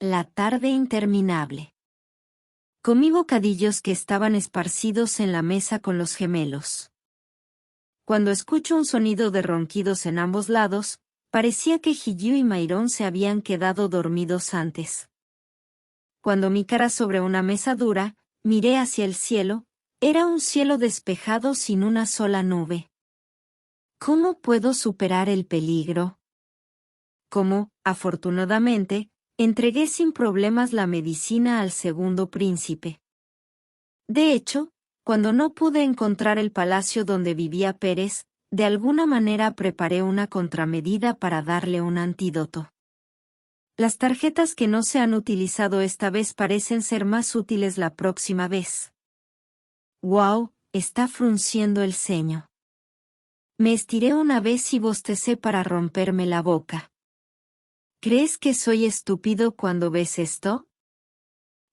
La tarde interminable. Comí bocadillos que estaban esparcidos en la mesa con los gemelos. Cuando escucho un sonido de ronquidos en ambos lados, parecía que Hiyuu y Myron se habían quedado dormidos antes. Cuando mi cara sobre una mesa dura, miré hacia el cielo, era un cielo despejado sin una sola nube. ¿Cómo puedo superar el peligro? Como, afortunadamente, entregué sin problemas la medicina al segundo príncipe. De hecho, cuando no pude encontrar el palacio donde vivía Pérez, de alguna manera preparé una contramedida para darle un antídoto. Las tarjetas que no se han utilizado esta vez parecen ser más útiles la próxima vez. ¡Wow! Está frunciendo el ceño. Me estiré una vez y bostecé para romperme la boca. ¿Crees que soy estúpido cuando ves esto?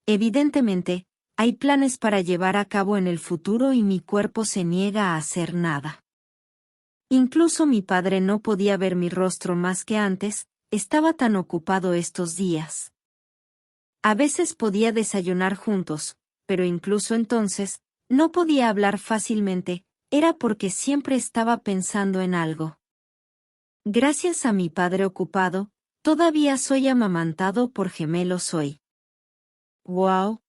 Evidentemente, hay planes para llevar a cabo en el futuro y mi cuerpo se niega a hacer nada. Incluso mi padre no podía ver mi rostro más que antes, estaba tan ocupado estos días. A veces podía desayunar juntos, pero incluso entonces, no podía hablar fácilmente, era porque siempre estaba pensando en algo. Gracias a mi padre ocupado, todavía soy amamantado por gemelos hoy. ¡Wow!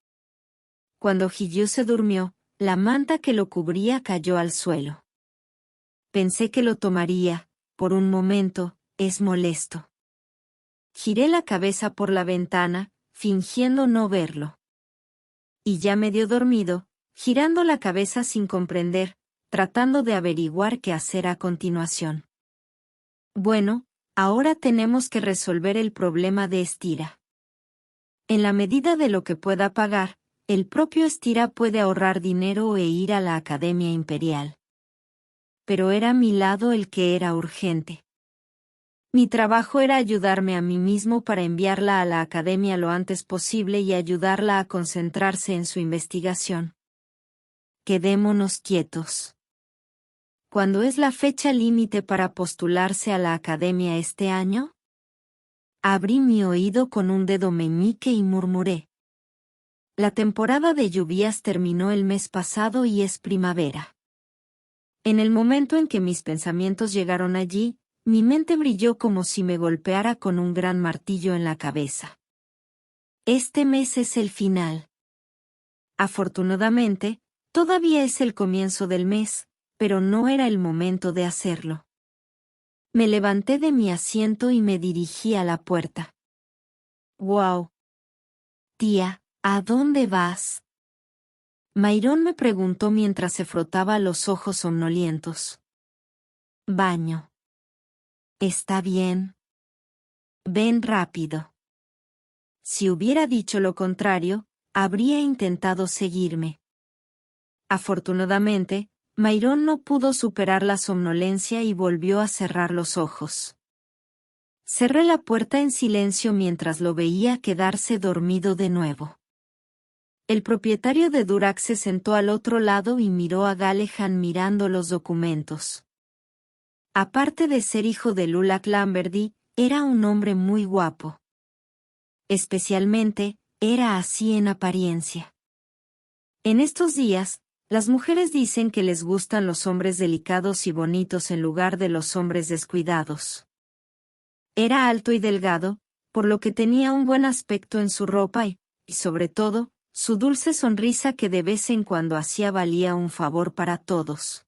Cuando Hiyuu se durmió, la manta que lo cubría cayó al suelo. Pensé que lo tomaría, por un momento, es molesto. Giré la cabeza por la ventana, fingiendo no verlo. Y ya medio dormido, girando la cabeza sin comprender, tratando de averiguar qué hacer a continuación. Bueno, ahora tenemos que resolver el problema de Estira. En la medida de lo que pueda pagar, el propio Estira puede ahorrar dinero e ir a la Academia Imperial. Pero era mi lado el que era urgente. Mi trabajo era ayudarme a mí mismo para enviarla a la academia lo antes posible y ayudarla a concentrarse en su investigación. Quedémonos quietos. ¿Cuándo es la fecha límite para postularse a la academia este año? Abrí mi oído con un dedo meñique y murmuré. La temporada de lluvias terminó el mes pasado y es primavera. En el momento en que mis pensamientos llegaron allí, mi mente brilló como si me golpeara con un gran martillo en la cabeza. Este mes es el final. Afortunadamente, todavía es el comienzo del mes, pero no era el momento de hacerlo. Me levanté de mi asiento y me dirigí a la puerta. ¡Wow! Tía, ¿a dónde vas? Myron me preguntó mientras se frotaba los ojos somnolientos. Baño. Está bien. Ven rápido. Si hubiera dicho lo contrario, habría intentado seguirme. Afortunadamente, Myron no pudo superar la somnolencia y volvió a cerrar los ojos. Cerré la puerta en silencio mientras lo veía quedarse dormido de nuevo. El propietario de Durack se sentó al otro lado y miró a Galehan mirando los documentos. Aparte de ser hijo de Lulak Lamberdy, era un hombre muy guapo. Especialmente, era así en apariencia. En estos días, las mujeres dicen que les gustan los hombres delicados y bonitos en lugar de los hombres descuidados. Era alto y delgado, por lo que tenía un buen aspecto en su ropa y, sobre todo, su dulce sonrisa que de vez en cuando hacía valía un favor para todos.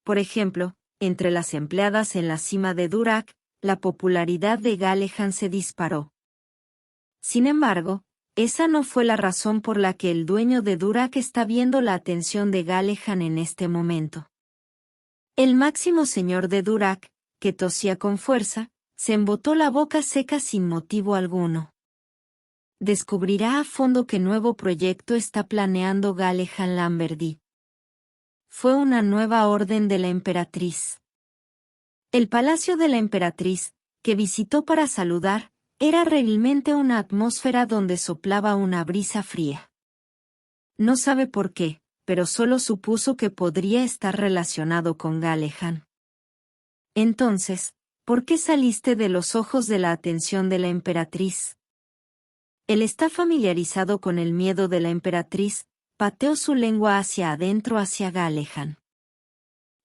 Por ejemplo, entre las empleadas en la cima de Durack, la popularidad de Galehan se disparó. Sin embargo, esa no fue la razón por la que el dueño de Durack está viendo la atención de Galehan en este momento. El máximo señor de Durack, que tosía con fuerza, se embotó la boca seca sin motivo alguno. Descubrirá a fondo qué nuevo proyecto está planeando Galehan Lamberdy. Fue una nueva orden de la emperatriz. El palacio de la emperatriz, que visitó para saludar, era realmente una atmósfera donde soplaba una brisa fría. No sabe por qué, pero solo supuso que podría estar relacionado con Galehan. Entonces, ¿por qué saliste de los ojos de la atención de la emperatriz? Él está familiarizado con el miedo de la emperatriz, pateó su lengua hacia adentro hacia Galehan.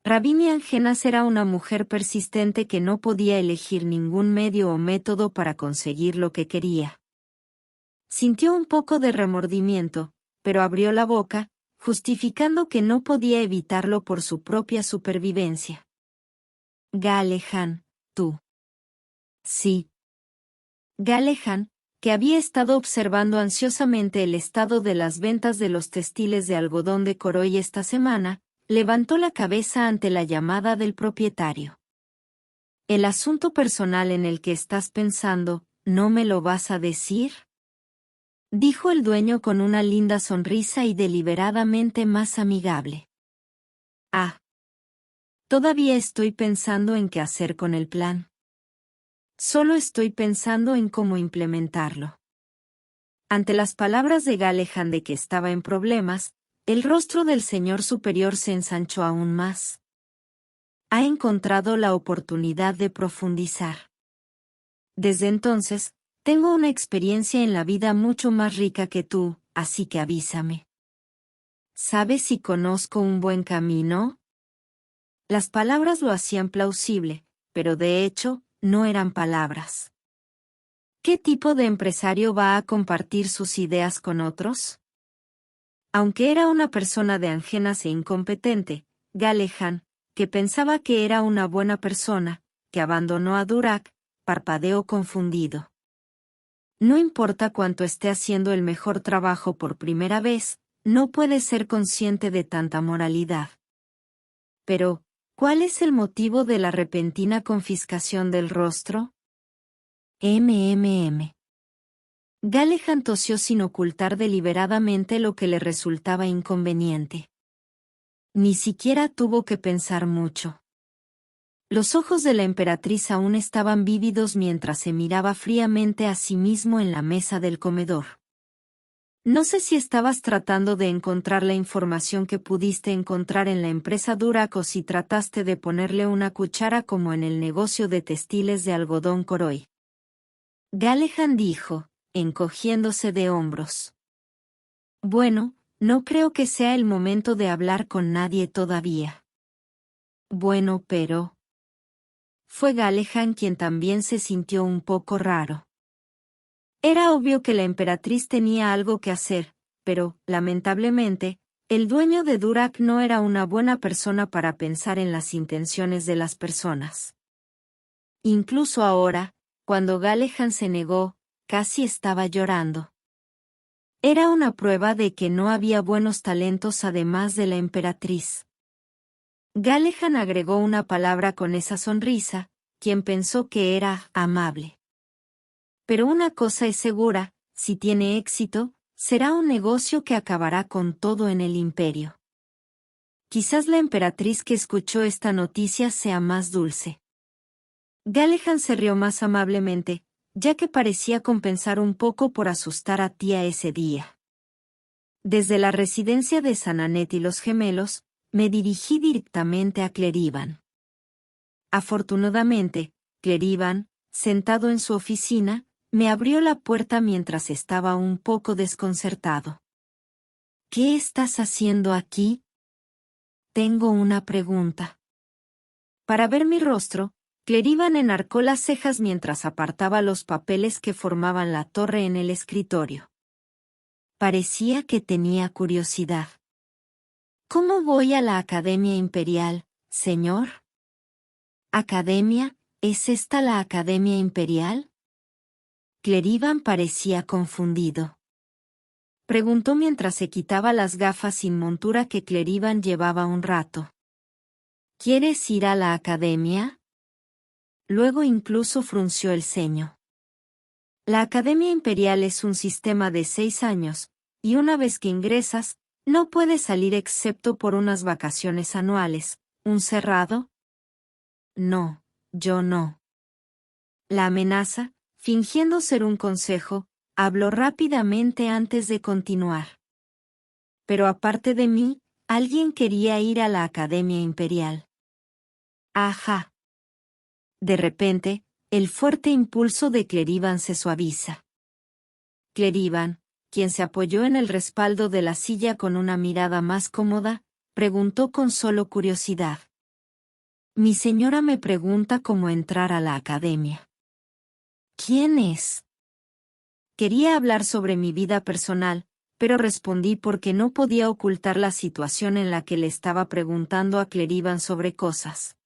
Rabinia Angenas era una mujer persistente que no podía elegir ningún medio o método para conseguir lo que quería. Sintió un poco de remordimiento, pero abrió la boca, justificando que no podía evitarlo por su propia supervivencia. Galehan, tú. Sí. Galehan, que había estado observando ansiosamente el estado de las ventas de los textiles de algodón de Coroy esta semana, levantó la cabeza ante la llamada del propietario. ¿El asunto personal en el que estás pensando, no me lo vas a decir?, dijo el dueño con una linda sonrisa y deliberadamente más amigable. Ah. Todavía estoy pensando en qué hacer con el plan. Solo estoy pensando en cómo implementarlo. Ante las palabras de Galehan de que estaba en problemas, el rostro del señor superior se ensanchó aún más. Ha encontrado la oportunidad de profundizar. Desde entonces, tengo una experiencia en la vida mucho más rica que tú, así que avísame. ¿Sabes si conozco un buen camino? Las palabras lo hacían plausible, pero de hecho, no eran palabras. ¿Qué tipo de empresario va a compartir sus ideas con otros? Aunque era una persona de Angenas e incompetente, Galehan, que pensaba que era una buena persona, que abandonó a Durack, parpadeó confundido. No importa cuánto esté haciendo el mejor trabajo por primera vez, no puede ser consciente de tanta moralidad. Pero, ¿cuál es el motivo de la repentina confiscación del rostro? Galehan tosió sin ocultar deliberadamente lo que le resultaba inconveniente. Ni siquiera tuvo que pensar mucho. Los ojos de la emperatriz aún estaban vívidos mientras se miraba fríamente a sí mismo en la mesa del comedor. No sé si estabas tratando de encontrar la información que pudiste encontrar en la empresa Durack o si trataste de ponerle una cuchara como en el negocio de textiles de algodón Coroy. Galehan dijo, encogiéndose de hombros. Bueno, no creo que sea el momento de hablar con nadie todavía. Bueno, pero... Fue Galehan quien también se sintió un poco raro. Era obvio que la emperatriz tenía algo que hacer, pero, lamentablemente, el dueño de Durack no era una buena persona para pensar en las intenciones de las personas. Incluso ahora, cuando Galehan se negó, casi estaba llorando. Era una prueba de que no había buenos talentos además de la emperatriz. Galehan agregó una palabra con esa sonrisa, quien pensó que era amable. Pero una cosa es segura, si tiene éxito, será un negocio que acabará con todo en el imperio. Quizás la emperatriz que escuchó esta noticia sea más dulce. Galehan se rió más amablemente, ya que parecía compensar un poco por asustar a tía ese día. Desde la residencia de Sananet y los gemelos, me dirigí directamente a Clerivan. Afortunadamente, Clerivan, sentado en su oficina, me abrió la puerta mientras estaba un poco desconcertado. ¿Qué estás haciendo aquí? Tengo una pregunta. Para ver mi rostro, Clerivan enarcó las cejas mientras apartaba los papeles que formaban la torre en el escritorio. Parecía que tenía curiosidad. ¿Cómo voy a la Academia Imperial, señor? ¿Academia? ¿Es esta la Academia Imperial? Clerivan parecía confundido. Preguntó mientras se quitaba las gafas sin montura que Clerivan llevaba un rato. ¿Quieres ir a la Academia? Luego incluso frunció el ceño. La Academia Imperial es un sistema de 6 años, y una vez que ingresas, no puedes salir excepto por unas vacaciones anuales. ¿Un cerrado? No, yo no. La amenaza, fingiendo ser un consejo, habló rápidamente antes de continuar. Pero aparte de mí, alguien quería ir a la Academia Imperial. Ajá. De repente, el fuerte impulso de Clerivan se suaviza. Clerivan, quien se apoyó en el respaldo de la silla con una mirada más cómoda, preguntó con solo curiosidad. Mi señora me pregunta cómo entrar a la academia. ¿Quién es? Quería hablar sobre mi vida personal, pero respondí porque no podía ocultar la situación en la que le estaba preguntando a Clerivan sobre cosas.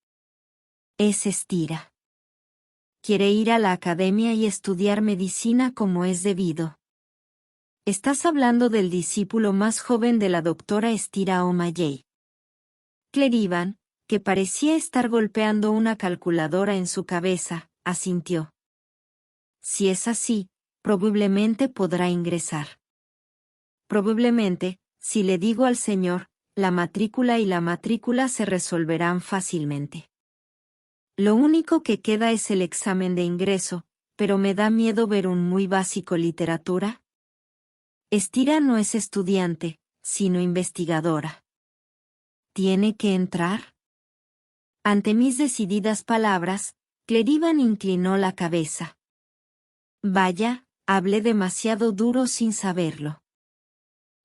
Es Estira. Quiere ir a la academia y estudiar medicina como es debido. Estás hablando del discípulo más joven de la doctora Estira O'Malley. Clerivan, que parecía estar golpeando una calculadora en su cabeza, asintió. Si es así, probablemente podrá ingresar. Probablemente, si le digo al señor, la matrícula se resolverán fácilmente. Lo único que queda es el examen de ingreso, pero me da miedo ver un muy básico literatura. Estira no es estudiante, sino investigadora. ¿Tiene que entrar? Ante mis decididas palabras, Clerivan inclinó la cabeza. Vaya, hablé demasiado duro sin saberlo.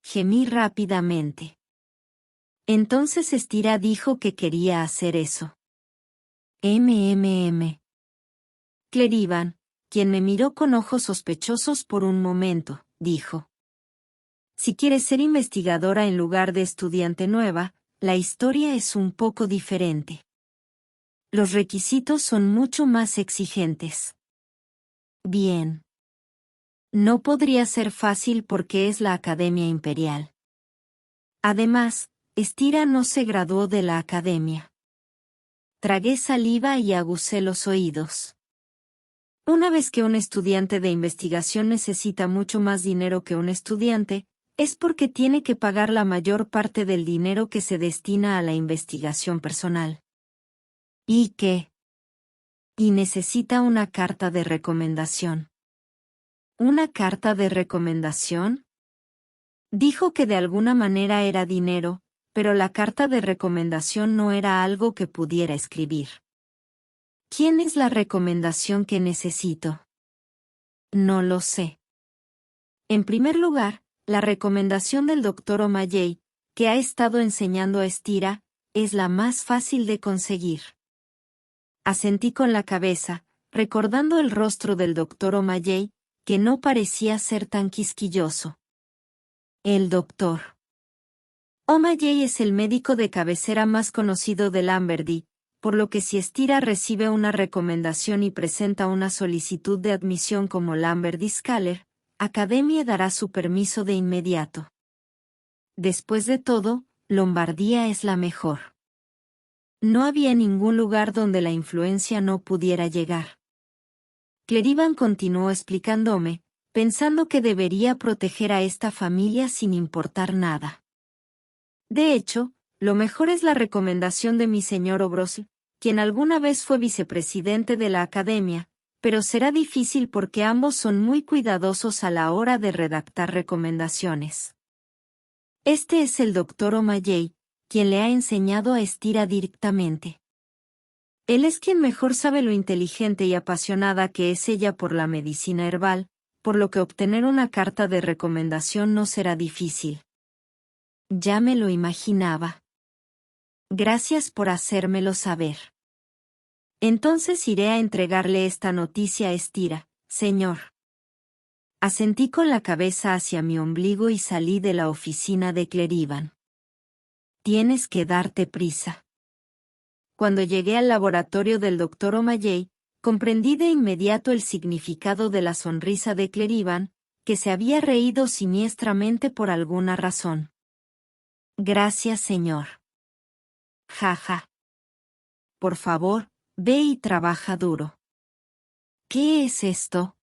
Gemí rápidamente. Entonces Estira dijo que quería hacer eso. Clerivan, quien me miró con ojos sospechosos por un momento, dijo. Si quieres ser investigadora en lugar de estudiante nueva, la historia es un poco diferente. Los requisitos son mucho más exigentes. Bien. No podría ser fácil porque es la Academia Imperial. Además, Estira no se graduó de la Academia. Tragué saliva y aguzé los oídos. Una vez que un estudiante de investigación necesita mucho más dinero que un estudiante, es porque tiene que pagar la mayor parte del dinero que se destina a la investigación personal. ¿Y qué? Y necesita una carta de recomendación. ¿Una carta de recomendación? Dijo que de alguna manera era dinero, pero la carta de recomendación no era algo que pudiera escribir. ¿Quién es la recomendación que necesito? No lo sé. En primer lugar, la recomendación del Dr. O'Malley, que ha estado enseñando a Estira, es la más fácil de conseguir. Asentí con la cabeza, recordando el rostro del Dr. O'Malley, que no parecía ser tan quisquilloso. El Dr. O'Malley es el médico de cabecera más conocido de Lamberdy, por lo que si Estira recibe una recomendación y presenta una solicitud de admisión como Lamberdy Scholar, Academia dará su permiso de inmediato. Después de todo, Lombardía es la mejor. No había ningún lugar donde la influencia no pudiera llegar. Clerivan continuó explicándome, pensando que debería proteger a esta familia sin importar nada. De hecho, lo mejor es la recomendación de mi señor Obrosl, quien alguna vez fue vicepresidente de la Academia, pero será difícil porque ambos son muy cuidadosos a la hora de redactar recomendaciones. Este es el Dr. O'Malley, quien le ha enseñado a Estira directamente. Él es quien mejor sabe lo inteligente y apasionada que es ella por la medicina herbal, por lo que obtener una carta de recomendación no será difícil. Ya me lo imaginaba. Gracias por hacérmelo saber. Entonces iré a entregarle esta noticia a Estira, señor. Asentí con la cabeza hacia mi ombligo y salí de la oficina de Clerivan. Tienes que darte prisa. Cuando llegué al laboratorio del Dr. O'Malley, comprendí de inmediato el significado de la sonrisa de Clerivan, que se había reído siniestramente por alguna razón. Gracias, señor. Jaja. Por favor, ve y trabaja duro. ¿Qué es esto?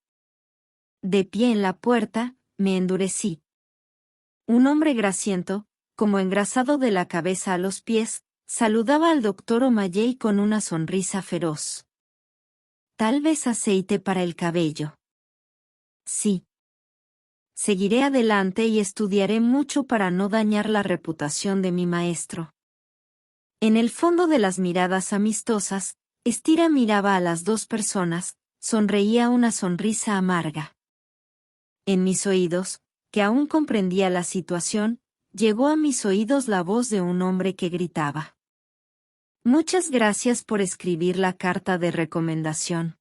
De pie en la puerta, me endurecí. Un hombre grasiento, como engrasado de la cabeza a los pies, saludaba al Dr. O'Malley con una sonrisa feroz. Tal vez aceite para el cabello. Sí. Seguiré adelante y estudiaré mucho para no dañar la reputación de mi maestro. En el fondo de las miradas amistosas, Estira miraba a las dos personas, sonreía una sonrisa amarga. En mis oídos, que aún comprendía la situación, llegó a mis oídos la voz de un hombre que gritaba: «Muchas gracias por escribir la carta de recomendación.